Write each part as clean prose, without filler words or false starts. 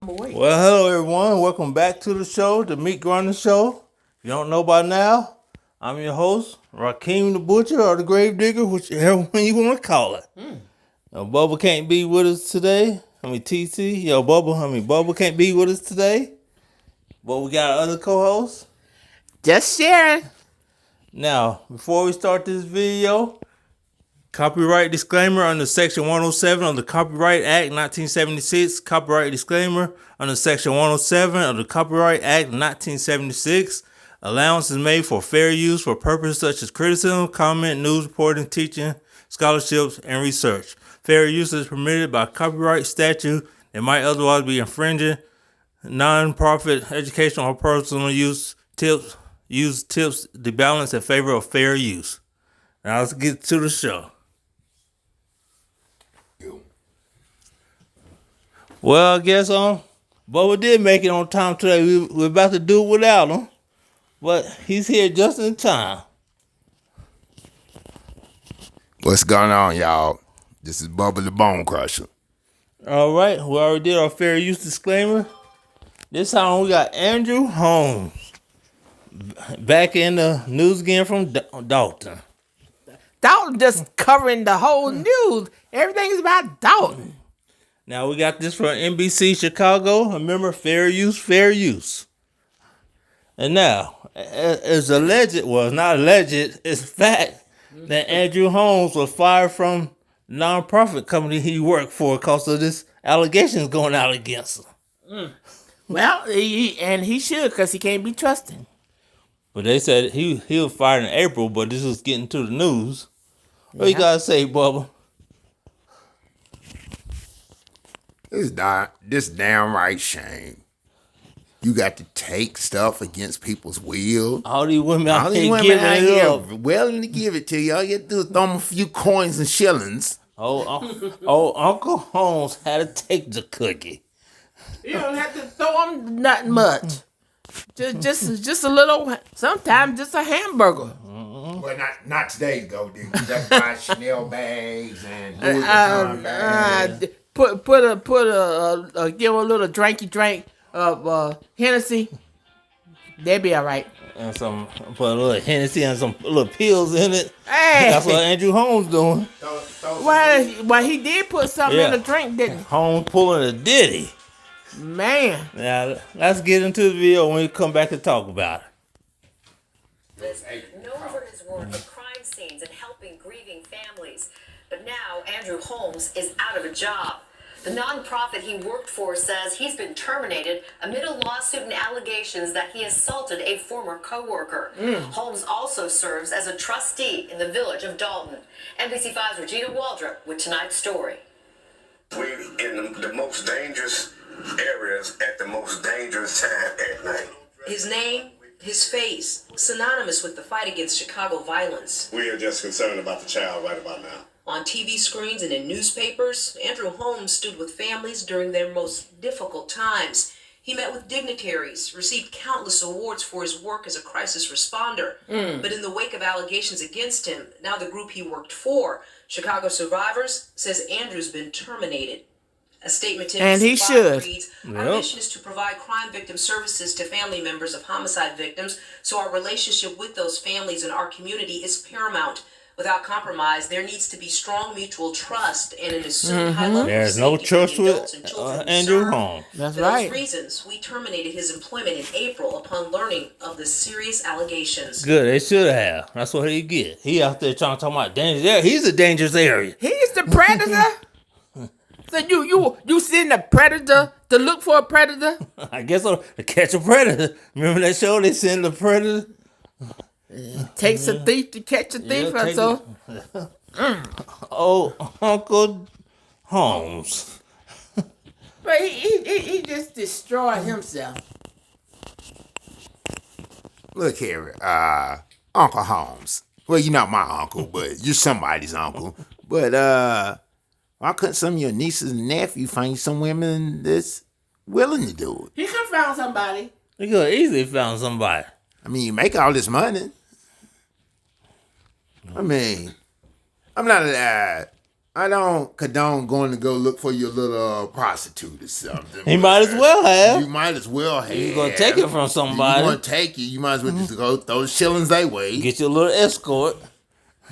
Boy. Well, hello everyone. Welcome back to the show, the Meatgrinders show. If you don't know by now, I'm your host, Rakeem the Butcher or the Grave Digger, whichever one you want to call it. Now, Bubba can't be with us today. TC. Bubba can't be with us today. But we got other co-hosts. Just sharing. Now, before we start this video, copyright disclaimer under Section 107 of the Copyright Act 1976. Copyright disclaimer under Section 107 of the Copyright Act 1976. Allowance is made for fair use for purposes such as criticism, comment, news reporting, teaching, scholarships, and research. Fair use is permitted by copyright statute that might otherwise be infringing. Non-profit, educational, or personal use tips the balance in favor of fair use. Now let's get to the show. Well, I guess Bubba did make it on time today. We're about to do it without him, but he's here just in time. What's going on, y'all? This is Bubba the Bone Crusher. All right, we already did our fair use disclaimer. This time we got Andrew Holmes back in the news again from Dalton. Dalton just covering the whole news. Everything is about Dalton. Now we got this from NBC Chicago. Remember, fair use. And now, it's alleged, well, it's not alleged, it's fact that Andrew Holmes was fired from the nonprofit company he worked for because of this allegations going out against him. Well, he should, because he can't be trusted. But they said he was fired in April, but this was getting to the news. What you gotta say, Bubba? This downright shame. You got to take stuff against people's will. All these women out here women giving out it here up. willing to give it to you. All you have to do is throw them a few coins and shillings. Oh, Uncle Holmes had to take the cookie. You don't have to throw him nothing much. Just a little, sometimes just a hamburger. Well, not today, go, dude. You got to buy Chanel bags and Louis Vuitton bags. Give him a little drink of Hennessy. They'll be all right. And put a little Hennessy and some little pills in it. Hey, That's what Andrew Holmes doing. well, he did put something in the drink, didn't he? Holmes pulling a ditty. Man. Now, let's get into the video when we come back to talk about it. Is known for his work at crime scenes and helping grieving families. But now Andrew Holmes is out of a job. The nonprofit he worked for says he's been terminated amid a lawsuit and allegations that he assaulted a former co-worker. Holmes also serves as a trustee in the village of Dalton. NBC5's Regina Waldrop with tonight's story. We're in the most dangerous areas at the most dangerous time at night. His name, his face, synonymous with the fight against Chicago violence. We are just concerned about the child right about now. On TV screens and in newspapers, Andrew Holmes stood with families during their most difficult times. He met with dignitaries, received countless awards for his work as a crisis responder. But in the wake of allegations against him, now the group he worked for, Chicago Survivors, says Andrew's been terminated. A statement to And he should. reads, Our mission is to provide crime victim services to family members of homicide victims, so our relationship with those families and our community is paramount. Without compromise, there needs to be strong mutual trust and an assumed high level There's of no safety trust for the adults with and children Andrew served. Holmes. That's For right. those reasons, we terminated his employment in April upon learning of the serious allegations. Good, they should have. That's what he get. He out there trying to talk about dangerous area. He's a dangerous area. He's the predator. So you send a predator to look for a predator? I guess so, to catch a predator. Remember that show? They send the predator. Takes a thief to catch a thief, Yeah, or so. Oh, Uncle Holmes. But he just destroyed himself. Look here, Uncle Holmes. Well, you're not my uncle, but you're somebody's uncle. But why couldn't some of your nieces and nephews find some women that's willing to do it? He could have found somebody. They could have easily found somebody. I mean, you make all this money. I mean, I'm not I don't condone going to go look for your little prostitute or something. He might as well have. You might as well have. You gonna take it from somebody. You want to take it, you might as well just go throw the shillings they way. Get you a little escort.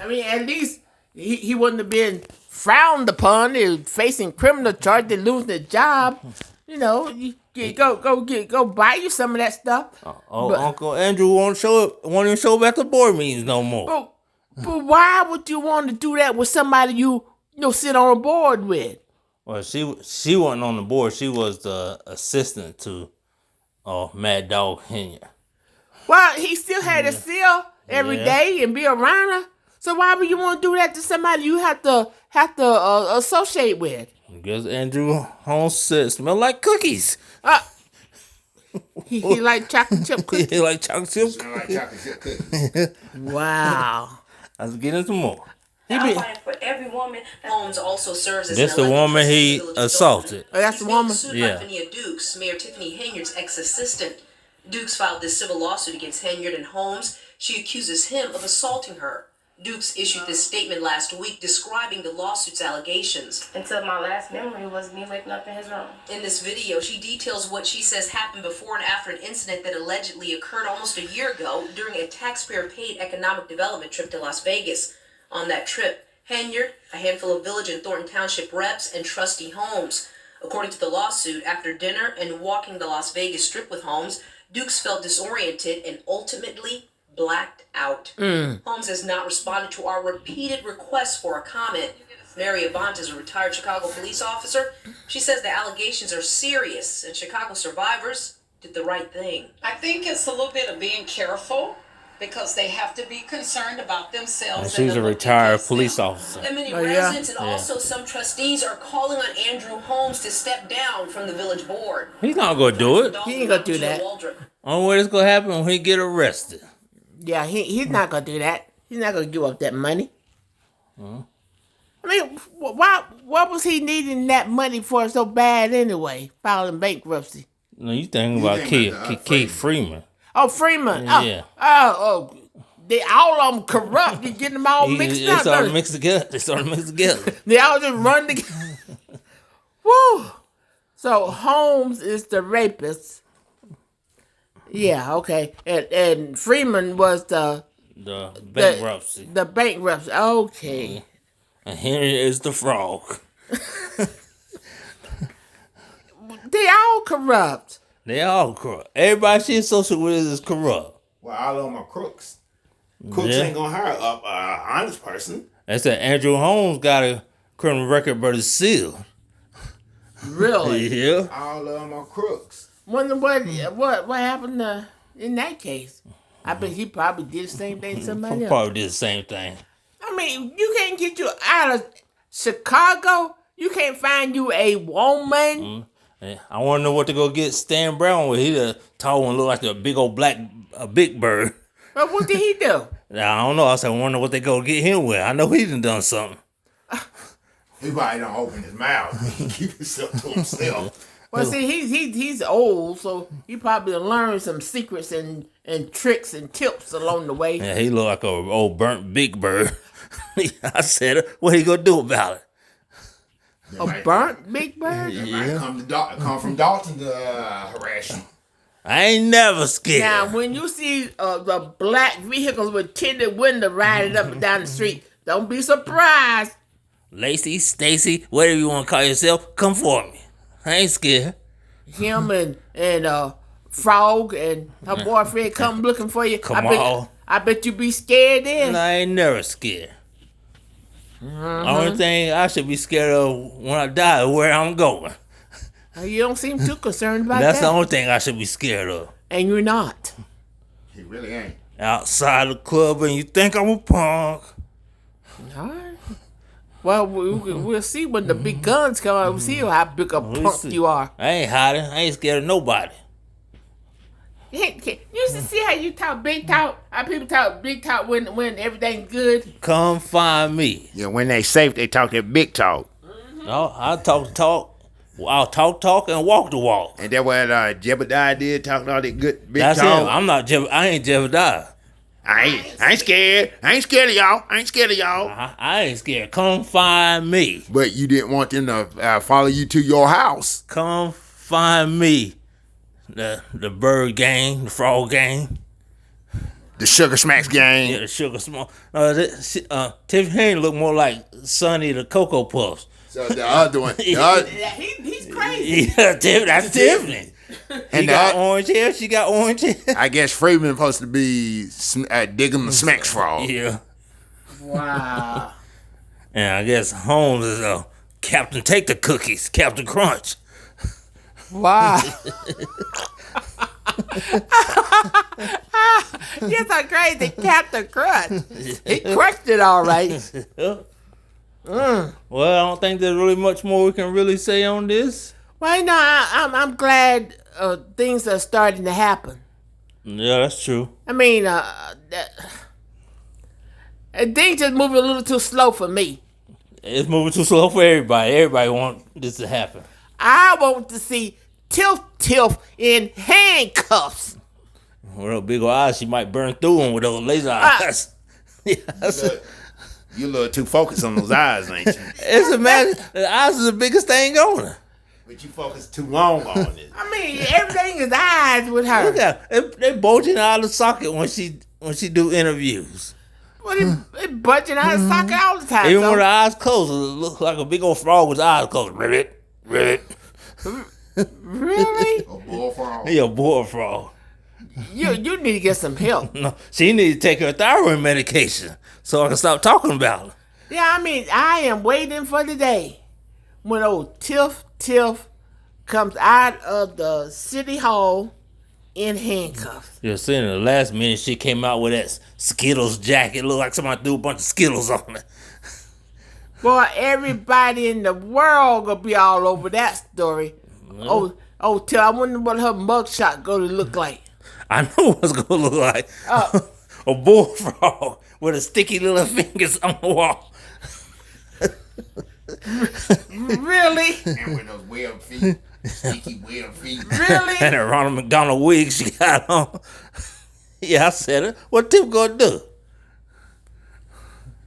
I mean, at least he wouldn't have been frowned upon, facing criminal charges, losing his job. You know, you go buy you some of that stuff. Uncle Andrew won't even show up at the board meetings no more. But why would you want to do that with somebody you sit on a board with? Well, she wasn't on the board. She was the assistant to Mad Dog Henya. Well, he still had to see her every day and be around her. So why would you want to do that to somebody you have to associate with? I guess Andrew Holmes said smell like cookies. He like chocolate chip cookies. He like chocolate chip. Smell like chocolate chip cookies. Wow. Let's get into more. I'm fighting for every woman. Holmes also serves as This an the elected woman official he in the village of assaulted. Oh, that's He's the being woman? sued Yeah. by Phineas Dukes, Mayor Tiffany Henyard's ex-assistant. Dukes filed this civil lawsuit against Henyard and Holmes. She accuses him of assaulting her. Dukes issued this statement last week describing the lawsuit's allegations. Until my last memory was me waking up in his room. In this video, she details what she says happened before and after an incident that allegedly occurred almost a year ago during a taxpayer-paid economic development trip to Las Vegas. On that trip, Henyard, a handful of Village and Thornton Township reps, and Trustee Holmes. According to the lawsuit, after dinner and walking the Las Vegas Strip with Holmes, Dukes felt disoriented and ultimately blacked out. Holmes has not responded to our repeated requests for a comment. Mary Avant is a retired Chicago police officer. She says the allegations are serious and Chicago survivors did the right thing. I think it's a little bit of being careful because they have to be concerned about themselves. And she's a retired police officer. And many Oh, yeah? residents and also some trustees are calling on Andrew Holmes to step down from the village board. He's not gonna do it. He ain't gonna do that. Only way it's gonna happen when he get arrested. Yeah, he's not gonna do that. He's not gonna give up that money. I mean, what was he needing that money for so bad anyway? Filing bankruptcy. No, you thinking about Keith Freeman. Oh, Freeman. Yeah. They all of them corrupt. You getting them all mixed They up. started mixed together. They all just run together. Woo. So Holmes is the rapist. Yeah, okay. And Freeman was the bankruptcy. The bankruptcy. Okay. And Henry is the frog. They all corrupt. They all corrupt. Everybody she associated with is corrupt. Well, all of them are crooks. Crooks ain't gonna hire up an honest person. They said Andrew Holmes got a criminal record but it's sealed. Really? Yeah. All of them are crooks. Wonder what happened in that case. I bet he probably did the same thing to somebody else. Probably did the same thing. I mean, you can't get you out of Chicago. You can't find you a woman. I want to know what to go get Stan Brown with. He the tall one, look like a big old big bird. But what did he do? I don't know. I said, I wonder what they go get him with. I know he done something. He probably don't open his mouth. He keep himself to himself. Well, see, he's old, so he probably learned some secrets and tricks and tips along the way. Yeah, he look like a old burnt big bird. I said, what he gonna do about it? Burnt big bird? They might come from Dalton to harass you. I ain't never scared. Now, when you see the black vehicles with tinted windows riding up and down the street, don't be surprised. Lacey, Stacy, whatever you want to call yourself, come for me. I ain't scared. Him and Frog and her boyfriend come looking for you. Come on. I bet you be scared then. I ain't never scared. Only thing I should be scared of when I die is where I'm going. You don't seem too concerned about That's that. the only thing I should be scared of. And you're not. He really ain't. Outside the club and you think I'm a punk. All right. Well, we'll see when the big guns come out. We'll see how big a punk you are. I ain't hiding. I ain't scared of nobody. You used to see how you talk big talk. How people talk big talk when everything's good. Come find me. Yeah, when they safe, they talk that big talk. I'll talk the talk. I'll talk and walk the walk. And that what Jebediah did, talking all that good big That's talk. him. I ain't Jebediah. I ain't scared. I ain't scared of y'all. I ain't scared of y'all. I ain't scared. Come find me. But you didn't want them to follow you to your house. Come find me. The bird gang, the frog gang. The Sugar Smacks gang. Yeah, the sugar small. Tiffany look more like Sonny the Cocoa Puffs. So the other one. He's crazy. Yeah, that's Tiffany. He got orange hair. She got orange hair. I guess Freeman supposed to be digging the Smacks frog. Yeah. Wow. And I guess Holmes is Captain Take the Cookies, Captain Crunch. Wow. You're so crazy, Captain Crunch. He crushed it all right. Well, I don't think there's really much more we can really say on this. Well, no, I'm glad things are starting to happen. Yeah, that's true. I mean, things just moving a little too slow for me. It's moving too slow for everybody. Everybody wants this to happen. I want to see Tiff in handcuffs. With those big old eyes, she might burn through them with those laser eyes. You a little too focused on those eyes, ain't you? It's amazing. The eyes is the biggest thing on her. But you focus too long on it. I mean, everything is eyes with her. Look at her. They bulging out of the socket when she do interviews. Well, they budging out of socket all the time. Even so. with her eyes closed, it looks like a big old frog with his eyes closed. Ribbit. Really? A bull frog. He a bull frog. You need to get some help. No, she need to take her thyroid medication so I can stop talking about her. Yeah, I mean, I am waiting for the day when old Tiff comes out of the city hall in handcuffs. You're seeing the last minute she came out with that Skittles jacket. Looked like somebody threw a bunch of Skittles on it. Boy, everybody in the world gonna be all over that story. Oh, Tiff, I wonder what her mugshot gonna look like. I know what's gonna look like. A bullfrog with a sticky little fingers on the wall. Really? And with those web feet. Sticky web feet. Really? And a Ronald McDonald wig she got on. Yeah, I said it. What Tip gonna do?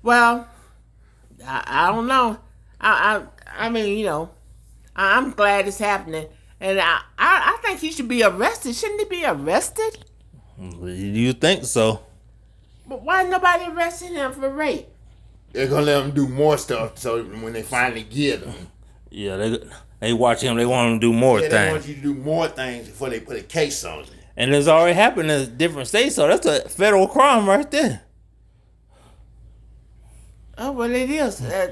Well, I don't know. I mean, you know, I'm glad it's happening. And I think he should be arrested. Shouldn't he be arrested? You think so? But why nobody arrested him for rape? They're gonna let him do more stuff so when they finally get him. Yeah, they watch him. They want him to do more They things. want you to do more things before they put a case on you. And it's already happened in different states, so that's a federal crime right there. Oh, well, it is. Yeah.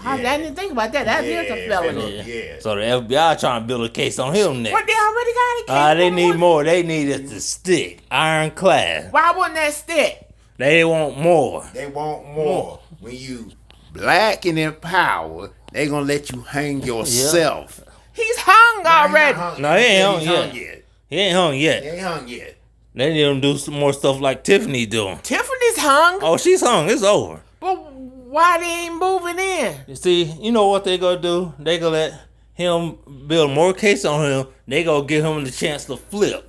I didn't think about that. That is a felony. Yeah. So the FBI trying to build a case on him next. What, they already got a case? They need more. They need it to stick. Ironclad. Why wouldn't that stick? They want more. They want more. When you black and in power, they gonna let you hang yourself. He's hung already. No, he ain't hung He's yet. He ain't hung yet. He ain't hung yet. They need him to do some more stuff like Tiffany doing. Tiffany's hung. Oh, she's hung. It's over. But why they ain't moving in? You see, you know what they gonna do? They gonna let him build more case on him. They gonna give him the chance to flip.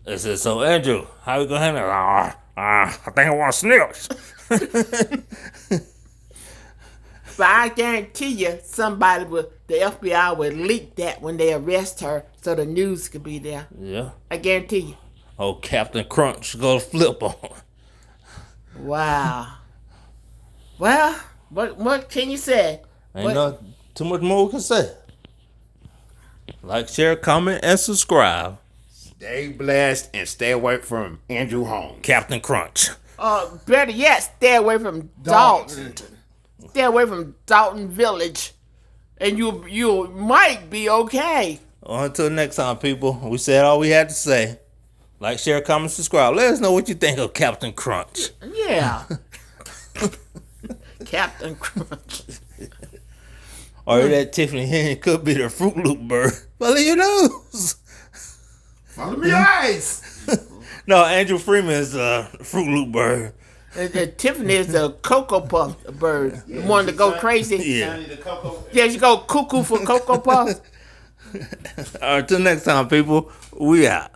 They said, so Andrew, how we gonna handle it? I think I want snitch. But I guarantee you, the FBI would leak that when they arrest her so the news could be there. Yeah. I guarantee you. Oh, Captain Crunch gonna flip on her. Wow. Well, what can you say? Ain't not too much more we can say. Like, share, comment, and subscribe. Stay blessed and stay away from Andrew Holmes. Captain Crunch. Better yet, stay away from Dalton. Stay away from Dalton Village, and you might be okay. Until next time, people, we said all we had to say. Like, share, comment, subscribe. Let us know what you think of Captain Crunch. Yeah. Captain Crunch. Or that Tiffany Henry could be the Fruit Loop bird. Follow your nose. Follow me eyes. No, Andrew Freeman is the Fruit Loop bird. Tiffany is a Cocoa Puff bird. The one to go crazy. Yeah. Yeah, she go cuckoo for Cocoa Puffs. All right, till next time, people. We out.